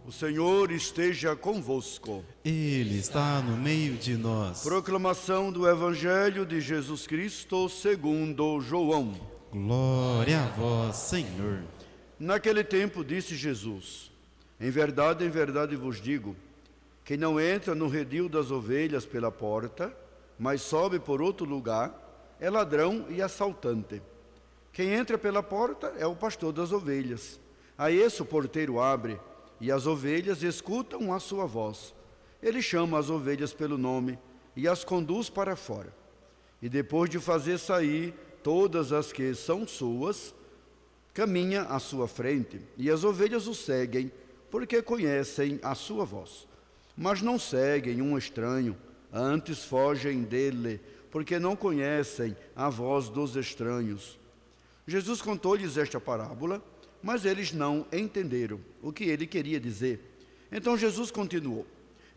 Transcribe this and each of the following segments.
O Senhor esteja convosco. Ele está no meio de nós. Proclamação do Evangelho de Jesus Cristo segundo João. Glória a vós, Senhor. Naquele tempo disse Jesus: em verdade vos digo, quem não entra no redil das ovelhas pela porta, mas sobe por outro lugar, é ladrão e assaltante. Quem entra pela porta é o pastor das ovelhas. A esse o porteiro abre, e as ovelhas escutam a sua voz. Ele chama as ovelhas pelo nome e as conduz para fora. E depois de fazer sair todas as que são suas, caminha à sua frente, e as ovelhas o seguem, porque conhecem a sua voz. Mas não seguem um estranho, antes fogem dele, porque não conhecem a voz dos estranhos. Jesus contou-lhes esta parábola, mas eles não entenderam o que ele queria dizer. Então Jesus continuou: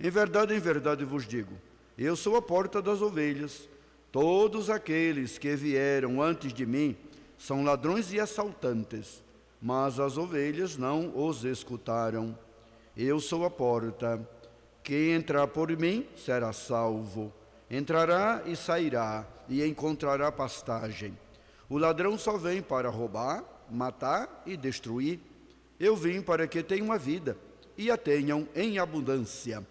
em verdade vos digo, eu sou a porta das ovelhas. Todos aqueles que vieram antes de mim são ladrões e assaltantes, mas as ovelhas não os escutaram. Eu sou a porta. Quem entrar por mim será salvo. Entrará e sairá e encontrará pastagem. O ladrão só vem para roubar, matar e destruir. Eu vim para que tenham a vida e a tenham em abundância.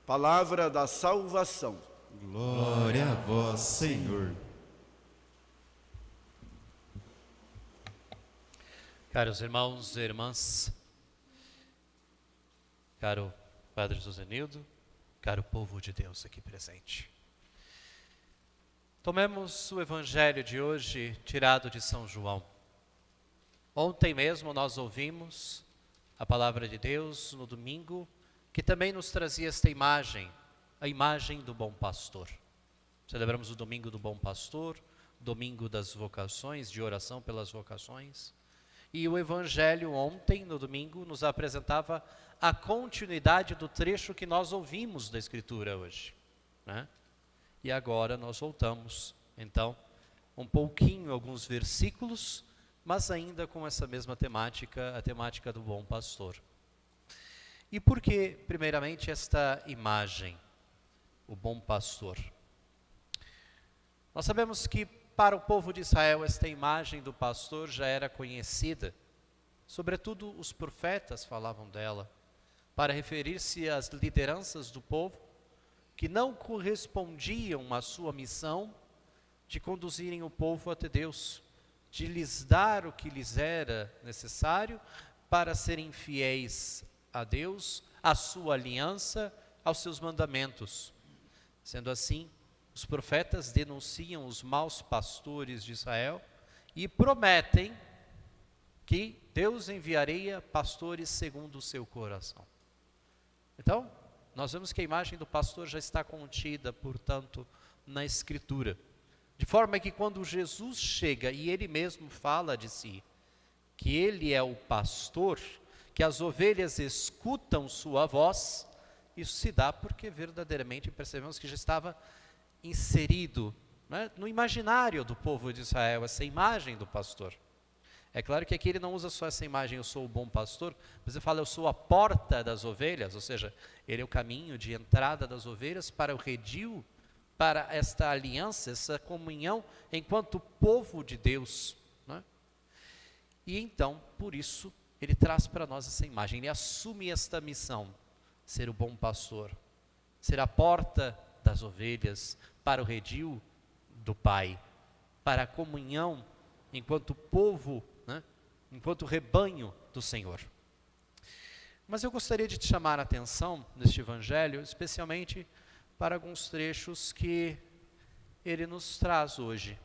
Palavra da salvação. Glória a vós, Senhor. Caros irmãos e irmãs, caro Padre Josenildo, caro povo de Deus aqui presente. Tomemos o Evangelho de hoje, tirado de São João. Ontem mesmo nós ouvimos a palavra de Deus no domingo, que também nos trazia esta imagem, a imagem do bom pastor. Celebramos o domingo do bom pastor, domingo das vocações, de oração pelas vocações. E o Evangelho ontem, no domingo, nos apresentava a continuidade do trecho que nós ouvimos da Escritura hoje, né? E agora nós voltamos, então, um pouquinho, alguns versículos, mas ainda com essa mesma temática, a temática do bom pastor. E por que, primeiramente, esta imagem, o bom pastor? Nós sabemos que para o povo de Israel esta imagem do pastor já era conhecida, sobretudo os profetas falavam dela, para referir-se às lideranças do povo que não correspondiam à sua missão de conduzirem o povo até Deus, de lhes dar o que lhes era necessário para serem fiéis a Deus, à sua aliança, aos seus mandamentos. Sendo assim, os profetas denunciam os maus pastores de Israel e prometem que Deus enviaria pastores segundo o seu coração. Então, nós vemos que a imagem do pastor já está contida, portanto, na Escritura. De forma que quando Jesus chega e ele mesmo fala de si, que ele é o pastor, que as ovelhas escutam sua voz, isso se dá porque verdadeiramente percebemos que já estava inserido, né, no imaginário do povo de Israel, essa imagem do pastor. É claro que aqui ele não usa só essa imagem, eu sou o bom pastor, mas ele fala, eu sou a porta das ovelhas, ou seja, ele é o caminho de entrada das ovelhas para o redil, para esta aliança, essa comunhão enquanto povo de Deus, né? E então, por isso, ele traz para nós essa imagem, ele assume esta missão, ser o bom pastor, ser a porta das ovelhas para o redil do Pai, para a comunhão enquanto povo, né? Enquanto rebanho do Senhor. Mas eu gostaria de te chamar a atenção neste Evangelho, especialmente para alguns trechos que ele nos traz hoje.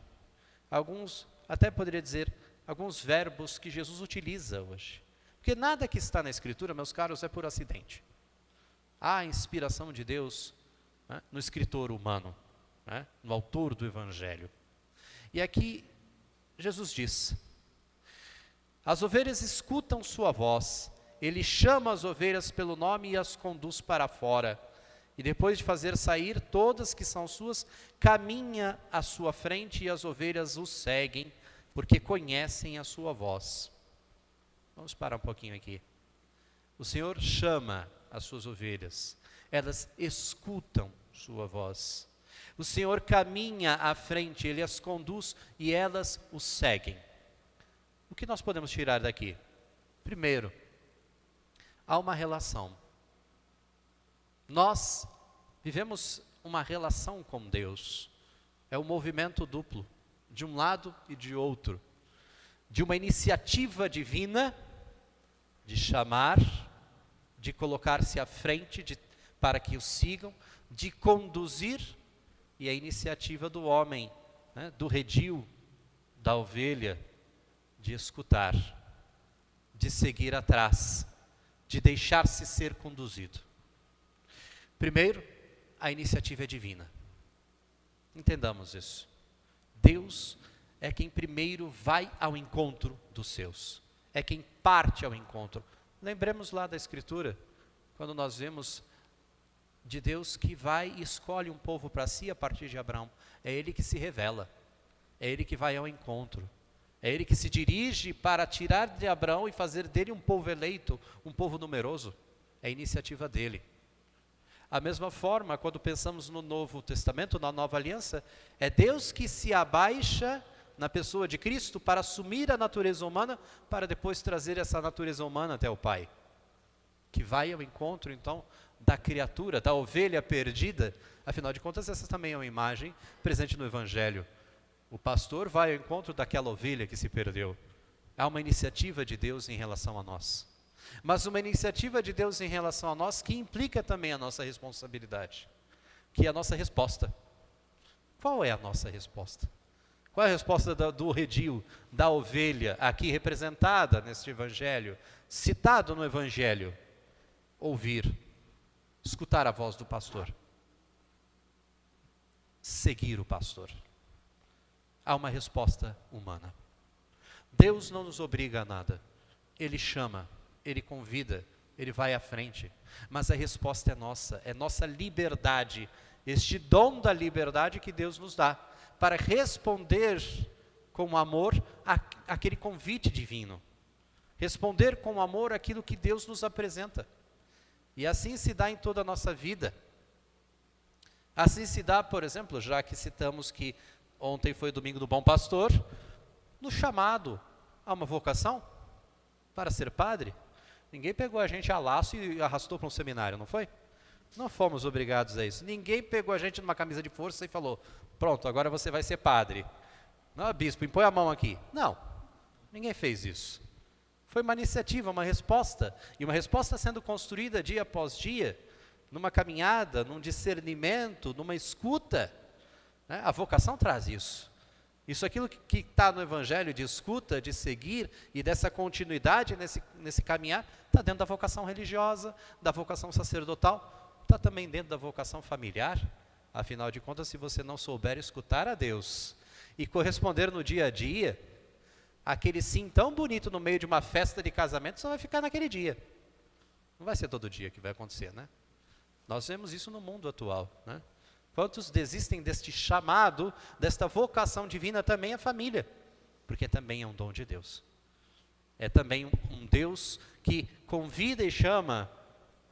Alguns, até poderia dizer, alguns verbos que Jesus utiliza hoje. Porque nada que está na Escritura, meus caros, é por acidente. Há a inspiração de Deus, né, no escritor humano, né, no autor do Evangelho. E aqui Jesus diz: as ovelhas escutam sua voz, ele chama as ovelhas pelo nome e as conduz para fora. E depois de fazer sair todas que são suas, caminha à sua frente e as ovelhas o seguem, porque conhecem a sua voz. Vamos parar um pouquinho aqui. O Senhor chama as suas ovelhas, elas escutam sua voz. O Senhor caminha à frente, Ele as conduz e elas o seguem. O que nós podemos tirar daqui? Primeiro, há uma relação. Nós vivemos uma relação com Deus. É um movimento duplo, de um lado e de outro. De uma iniciativa divina, de chamar, de colocar-se à frente para que o sigam, de conduzir, e a iniciativa do homem, né, do redil, da ovelha, de escutar, de seguir atrás, de deixar-se ser conduzido. Primeiro, a iniciativa é divina. Entendamos isso. Deus é quem primeiro vai ao encontro dos seus. É quem parte ao encontro. Lembremos lá da Escritura, quando nós vemos de Deus que vai e escolhe um povo para si a partir de Abraão. É Ele que se revela. É Ele que vai ao encontro. É Ele que se dirige para tirar de Abraão e fazer dele um povo eleito, um povo numeroso. É a iniciativa dele. A mesma forma, quando pensamos no Novo Testamento, na Nova Aliança, é Deus que se abaixa na pessoa de Cristo para assumir a natureza humana, para depois trazer essa natureza humana até o Pai. Que vai ao encontro, então, da criatura, da ovelha perdida. Afinal de contas, essa também é uma imagem presente no Evangelho. O pastor vai ao encontro daquela ovelha que se perdeu. Há uma iniciativa de Deus em relação a nós. Mas uma iniciativa de Deus em relação a nós que implica também a nossa responsabilidade, que é a nossa resposta. Qual é a nossa resposta? Qual é a resposta do redil, da ovelha, aqui representada neste Evangelho, citado no Evangelho? Ouvir, escutar a voz do pastor, seguir o pastor. Há uma resposta humana. Deus não nos obriga a nada. Ele chama, Ele convida, Ele vai à frente. Mas a resposta é nossa liberdade, este dom da liberdade que Deus nos dá, para responder com amor àquele convite divino. Responder com amor àquilo que Deus nos apresenta. E assim se dá em toda a nossa vida. Assim se dá, por exemplo, já que citamos que ontem foi o domingo do Bom Pastor, no chamado a uma vocação para ser padre. Ninguém pegou a gente a laço e arrastou para um seminário, não foi? Não fomos obrigados a isso. Ninguém pegou a gente numa camisa de força e falou, pronto, agora você vai ser padre. Não, bispo, impõe a mão aqui. Não, ninguém fez isso. Foi uma iniciativa, uma resposta, e uma resposta sendo construída dia após dia, numa caminhada, num discernimento, numa escuta. Né? A vocação traz isso. Isso aquilo que está no Evangelho de escuta, de seguir e dessa continuidade nesse caminhar, está dentro da vocação religiosa, da vocação sacerdotal, está também dentro da vocação familiar. Afinal de contas, se você não souber escutar a Deus e corresponder no dia a dia, aquele sim tão bonito no meio de uma festa de casamento só vai ficar naquele dia. Não vai ser todo dia que vai acontecer, né? Nós vemos isso no mundo atual, né? Quantos desistem deste chamado, desta vocação divina também a família? Porque também é um dom de Deus. É também um Deus que convida e chama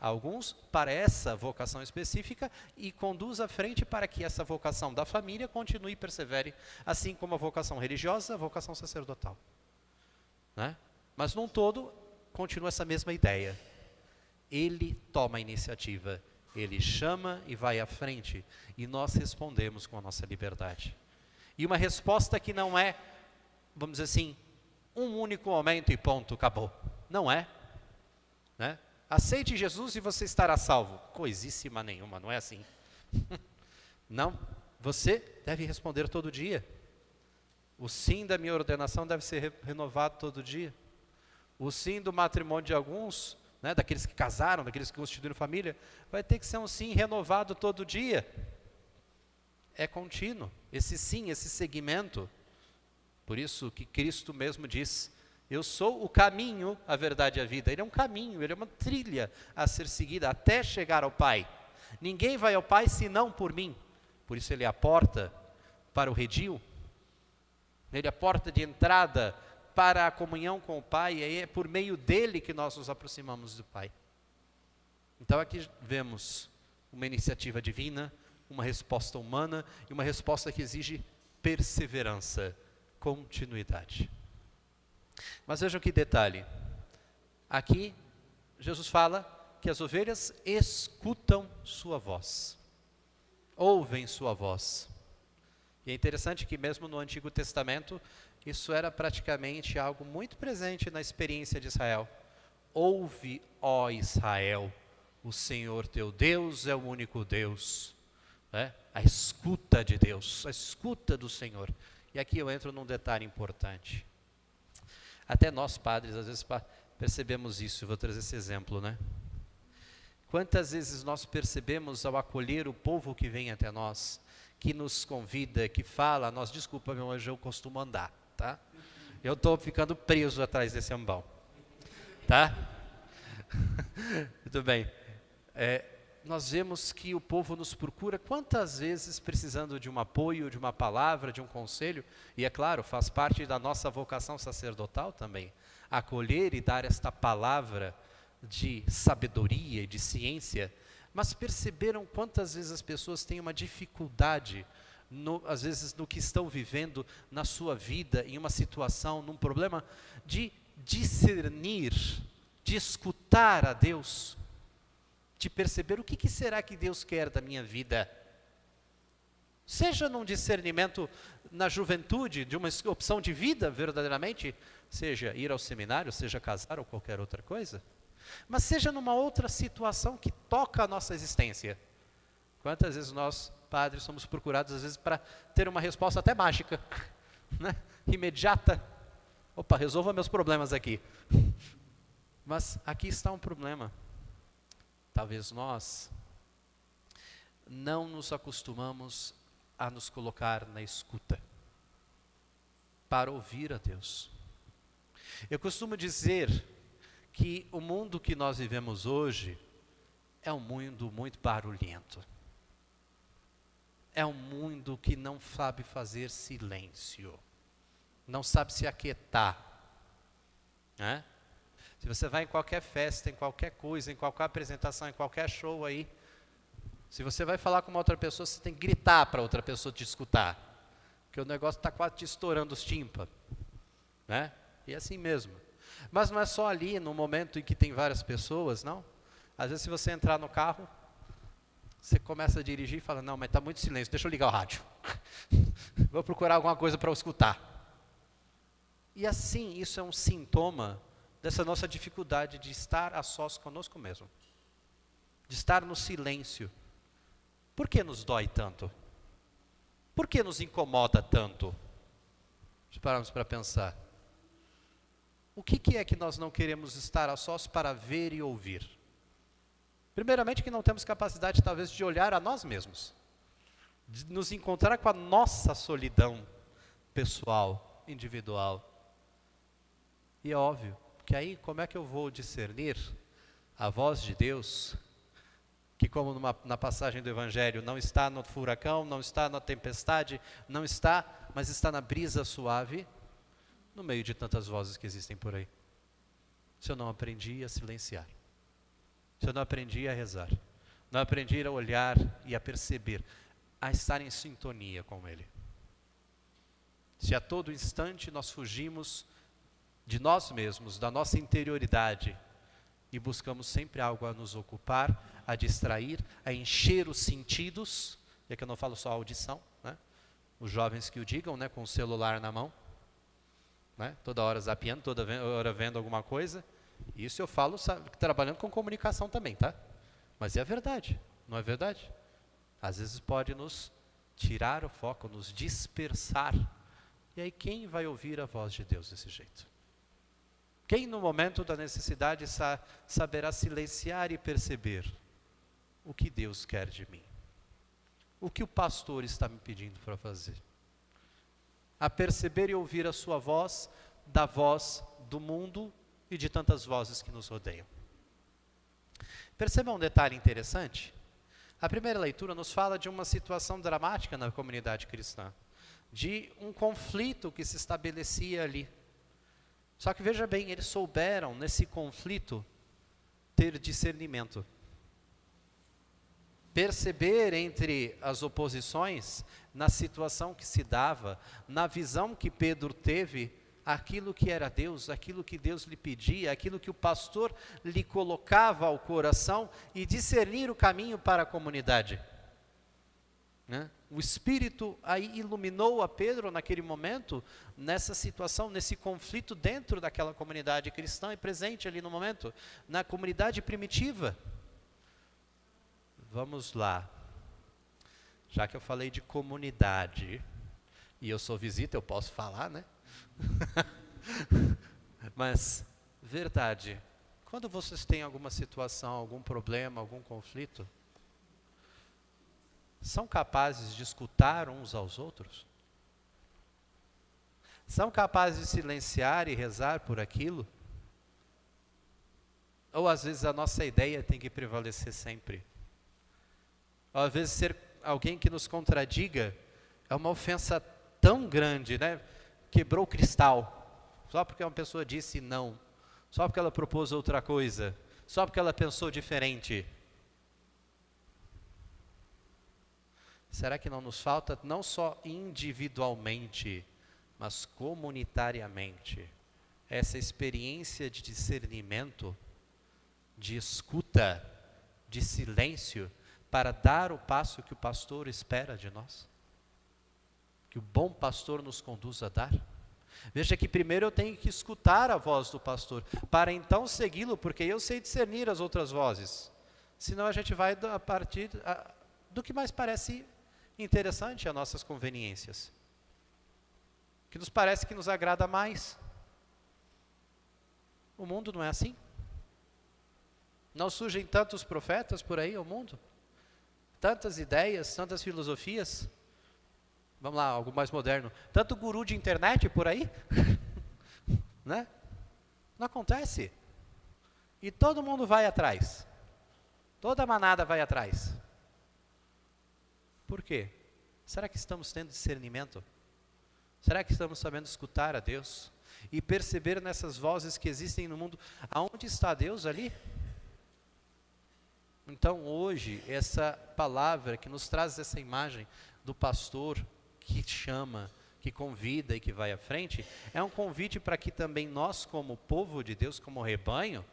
alguns para essa vocação específica e conduz à frente para que essa vocação da família continue e persevere, assim como a vocação religiosa, a vocação sacerdotal. Né? Mas num todo, continua essa mesma ideia. Ele toma a iniciativa. Ele chama e vai à frente, e nós respondemos com a nossa liberdade. E uma resposta que não é, vamos dizer assim, um único momento e ponto, acabou. Não é. Né? Aceite Jesus e você estará salvo. Coisíssima nenhuma, não é assim. Não, você deve responder todo dia. O sim da minha ordenação deve ser renovado todo dia. O sim do matrimônio de alguns, né, daqueles que casaram, daqueles que constituíram família, vai ter que ser um sim renovado todo dia. É contínuo, esse sim, esse seguimento. Por isso que Cristo mesmo diz, eu sou o caminho, a verdade e a vida. Ele é um caminho, ele é uma trilha a ser seguida até chegar ao Pai. Ninguém vai ao Pai senão por mim. Por isso ele é a porta para o redil. Ele é a porta de entrada para a comunhão com o Pai, e é por meio dele que nós nos aproximamos do Pai. Então aqui vemos uma iniciativa divina, uma resposta humana e uma resposta que exige perseverança, continuidade. Mas vejam que detalhe. Aqui Jesus fala que as ovelhas escutam sua voz, ouvem sua voz. E é interessante que mesmo no Antigo Testamento, isso era praticamente algo muito presente na experiência de Israel. Ouve, ó Israel, o Senhor teu Deus é o único Deus. A escuta de Deus, a escuta do Senhor. E aqui eu entro num detalhe importante. Até nós padres, às vezes percebemos isso, eu vou trazer esse exemplo, né? Quantas vezes nós percebemos ao acolher o povo que vem até nós, que nos convida, que fala, nós, desculpa meu anjo, eu costumo andar, tá? Eu estou ficando preso atrás desse ambão, tá? Muito bem. Nós vemos que o povo nos procura quantas vezes precisando de um apoio, de uma palavra, de um conselho, e é claro, faz parte da nossa vocação sacerdotal também, acolher e dar esta palavra de sabedoria e de ciência, mas perceberam quantas vezes as pessoas têm uma dificuldade, às vezes no que estão vivendo na sua vida, em uma situação, num problema, de discernir, de escutar a Deus, de perceber o que será que Deus quer da minha vida. Seja num discernimento na juventude, de uma opção de vida verdadeiramente, seja ir ao seminário, seja casar ou qualquer outra coisa, mas seja numa outra situação que toca a nossa existência. Quantas vezes nós, padres, somos procurados às vezes para ter uma resposta até mágica, né? Imediata. Opa, resolva meus problemas aqui. Mas aqui está um problema. Talvez nós não nos acostumamos a nos colocar na escuta para ouvir a Deus. Eu costumo dizer que o mundo que nós vivemos hoje é um mundo muito barulhento. É um mundo que não sabe fazer silêncio, não sabe se aquietar, né? Se você vai em qualquer festa, em qualquer coisa, em qualquer apresentação, em qualquer show aí, se você vai falar com uma outra pessoa, você tem que gritar para outra pessoa te escutar, porque o negócio está quase te estourando os tímpanos, né? E é assim mesmo. Mas não é só ali, no momento em que tem várias pessoas, não. Às vezes se você entrar no carro, você começa a dirigir e fala, não, mas está muito silêncio, deixa eu ligar o rádio. Vou procurar alguma coisa para eu escutar. E assim, isso é um sintoma dessa nossa dificuldade de estar a sós conosco mesmo. De estar no silêncio. Por que nos dói tanto? Por que nos incomoda tanto? Se pararmos para pensar. O que é que nós não queremos estar a sós para ver e ouvir? Primeiramente que não temos capacidade talvez de olhar a nós mesmos. De nos encontrar com a nossa solidão pessoal, individual. E é óbvio que aí como é que eu vou discernir a voz de Deus, que como na passagem do Evangelho não está no furacão, não está na tempestade, não está, mas está na brisa suave, no meio de tantas vozes que existem por aí. Se eu não aprendi a silenciar, se eu não aprendi a rezar, não aprendi a olhar e a perceber, a estar em sintonia com Ele. Se a todo instante nós fugimos de nós mesmos, da nossa interioridade, e buscamos sempre algo a nos ocupar, a distrair, a encher os sentidos, e aqui eu não falo só a audição, né? Os jovens que o digam, né, com o celular na mão, né? Toda hora zapeando, toda hora vendo alguma coisa. Isso eu falo trabalhando com comunicação também, tá? Mas é a verdade, não é verdade? Às vezes pode nos tirar o foco, nos dispersar. E aí quem vai ouvir a voz de Deus desse jeito? Quem no momento da necessidade saberá silenciar e perceber o que Deus quer de mim? O que o pastor está me pedindo para fazer? A perceber e ouvir a sua voz, da voz do mundo e de tantas vozes que nos rodeiam. Perceba um detalhe interessante. A primeira leitura nos fala de uma situação dramática na comunidade cristã, de um conflito que se estabelecia ali. Só que veja bem, eles souberam nesse conflito ter discernimento. Perceber entre as oposições, na situação que se dava, na visão que Pedro teve, aquilo que era Deus, aquilo que Deus lhe pedia, aquilo que o pastor lhe colocava ao coração e discernir o caminho para a comunidade. Né? O Espírito aí iluminou a Pedro naquele momento, nessa situação, nesse conflito dentro daquela comunidade cristã e presente ali no momento, na comunidade primitiva. Vamos lá. Já que eu falei de comunidade, e eu sou visita, eu posso falar, né? Mas, verdade, quando vocês têm alguma situação, algum problema, algum conflito, são capazes de escutar uns aos outros? São capazes de silenciar e rezar por aquilo? Ou às vezes a nossa ideia tem que prevalecer sempre? Ou às vezes ser alguém que nos contradiga é uma ofensa tão grande, né? Quebrou o cristal, só porque uma pessoa disse não, só porque ela propôs outra coisa, só porque ela pensou diferente. Será que não nos falta, não só individualmente, mas comunitariamente, essa experiência de discernimento, de escuta, de silêncio, para dar o passo que o pastor espera de nós? Que o bom pastor nos conduz a dar? Veja que primeiro eu tenho que escutar a voz do pastor, para então segui-lo, porque eu sei discernir as outras vozes. Senão a gente vai a partir do que mais parece interessante a nossas conveniências, que nos parece que nos agrada mais. O mundo não é assim? Não surgem tantos profetas por aí ao mundo? Tantas ideias, tantas filosofias? Vamos lá, algo mais moderno. Tanto guru de internet por aí? Né? Não acontece. E todo mundo vai atrás. Toda a manada vai atrás. Por quê? Será que estamos tendo discernimento? Será que estamos sabendo escutar a Deus? E perceber nessas vozes que existem no mundo, aonde está Deus ali? Então hoje, essa palavra que nos traz essa imagem do pastor que chama, que convida e que vai à frente, é um convite para que também nós, como povo de Deus, como rebanho,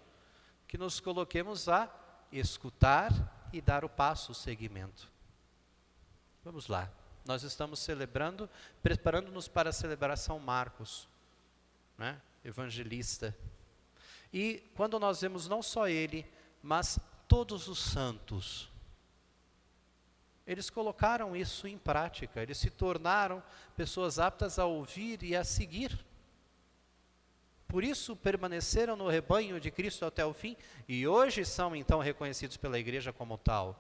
que nos coloquemos a escutar e dar o passo, o seguimento. Vamos lá, nós estamos celebrando, preparando-nos para a celebração Marcos, né? Evangelista. E quando nós vemos não só ele, mas todos os santos, eles colocaram isso em prática, eles se tornaram pessoas aptas a ouvir e a seguir. Por isso permaneceram no rebanho de Cristo até o fim, e hoje são então reconhecidos pela igreja como tal,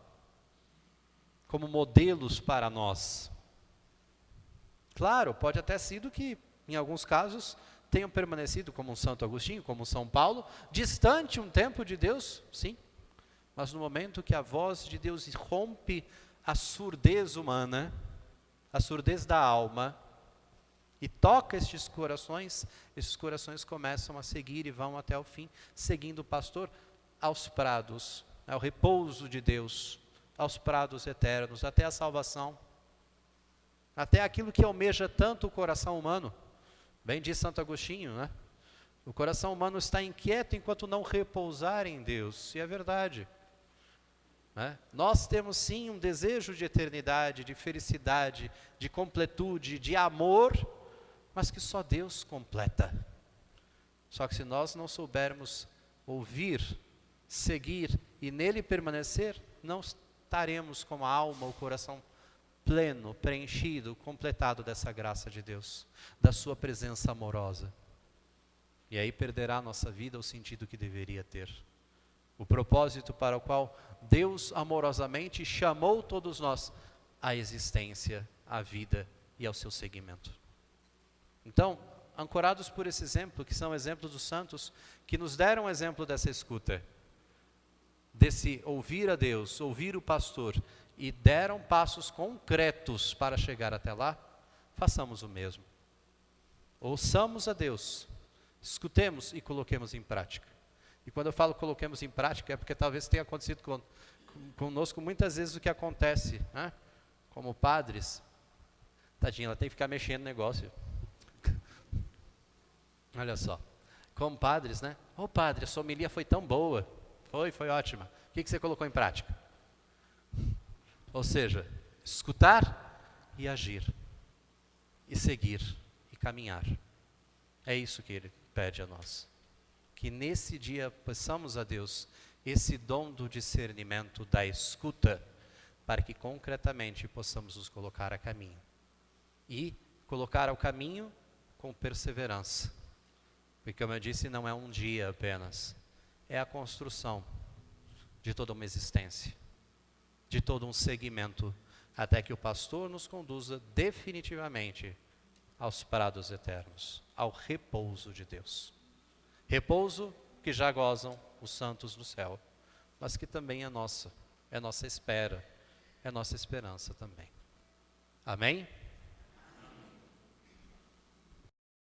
como modelos para nós. Claro, pode até sido que, em alguns casos, tenham permanecido como um Santo Agostinho, como São Paulo, distante um tempo de Deus, sim. Mas no momento que a voz de Deus rompe a surdez humana, a surdez da alma, e toca estes corações começam a seguir e vão até o fim, seguindo o pastor aos prados, ao repouso de Deus, aos prados eternos, até a salvação, até aquilo que almeja tanto o coração humano. Bem diz Santo Agostinho, né? O coração humano está inquieto enquanto não repousar em Deus, e é verdade. Nós temos sim um desejo de eternidade, de felicidade, de completude, de amor, mas que só Deus completa. Só que se nós não soubermos ouvir, seguir e nele permanecer, não estaremos com a alma, o coração pleno, preenchido, completado dessa graça de Deus, da sua presença amorosa. E aí perderá a nossa vida o sentido que deveria ter. O propósito para o qual Deus amorosamente chamou todos nós à existência, à vida e ao seu seguimento. Então, ancorados por esse exemplo, que são exemplos dos santos, que nos deram exemplo dessa escuta, desse ouvir a Deus, ouvir o pastor, e deram passos concretos para chegar até lá, façamos o mesmo. Ouçamos a Deus, Escutemos e coloquemos em prática. E quando eu falo coloquemos em prática, é porque talvez tenha acontecido conosco muitas vezes o que acontece, né? Como padres, tadinha, ela tem que ficar mexendo no negócio. Olha só, como padres, né? Ô padre, a sua homilia foi tão boa, foi ótima. O que você colocou em prática? Ou seja, escutar e agir, e seguir, e caminhar. É isso que Ele pede a nós. Que nesse dia peçamos a Deus esse dom do discernimento, da escuta, para que concretamente possamos nos colocar a caminho. E colocar ao caminho com perseverança. Porque, como eu disse, não é um dia apenas. É a construção de toda uma existência, de todo um segmento, até que o pastor nos conduza definitivamente aos prados eternos, ao repouso de Deus. Repouso que já gozam os santos no céu, mas que também é nossa espera, é nossa esperança também. Amém?